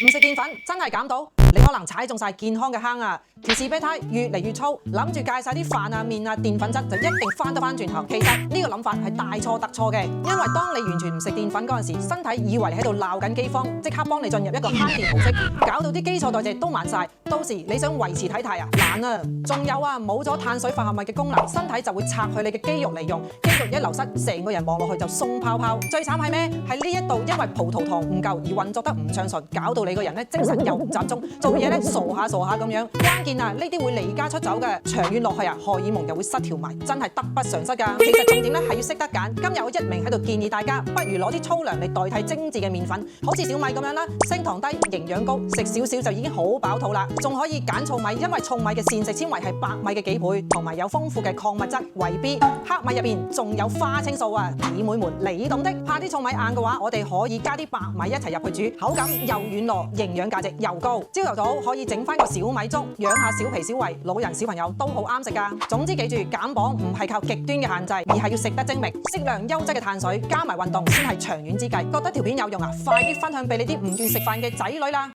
唔食澱粉真係減到，你可能踩中晒健康嘅坑啊！條士啤呔越嚟越粗，諗住戒晒啲飯啊、麵啊、澱粉質就一定翻得翻轉頭。其實呢個諗法係大錯特錯嘅，因為當你完全唔食澱粉嗰陣時，身體以為你喺度鬧緊饑荒，即刻幫你進入一個慳電模式，搞到啲基礎代謝都慢晒。到時你想維持體態啊，難啊！仲有啊，冇咗碳水化合物嘅功能，身體就會拆去你嘅肌肉嚟用，肌肉一流失，成個人望落去就鬆泡泡。最慘係咩？係呢一度因為葡萄糖唔夠而運作得唔暢順，搞到你個人咧精神又唔集中，做嘢咧傻下咁樣。關鍵啊，呢啲會離家出走嘅，長遠落去啊，荷爾蒙又會失調埋，真係得不償失㗎。其實重點咧係要識得揀。今日我一名喺度建議大家，不如攞啲粗糧嚟代替精緻嘅麵粉，好似小米咁樣啦，升糖低，營養高，食少少就已經好飽肚啦。仲可以揀糙米，因為糙米嘅膳食纖維係白米嘅幾倍，同埋有豐富嘅礦物質維 B。黑米入邊仲有花青素啊，姊妹們你懂的。怕啲糙米硬嘅話，我哋可以加啲白米一齊入去煮，口感又軟糯，營養價值又高。朝頭早可以整翻個小米粥，養下小脾小胃，老人小朋友都好啱食㗎。總之記住，減磅唔係靠極端嘅限制，而係要食得精明，適量優質嘅碳水加埋運動先係長遠之計。覺得條片有用啊，快啲分享俾你啲唔願食飯嘅仔女啦！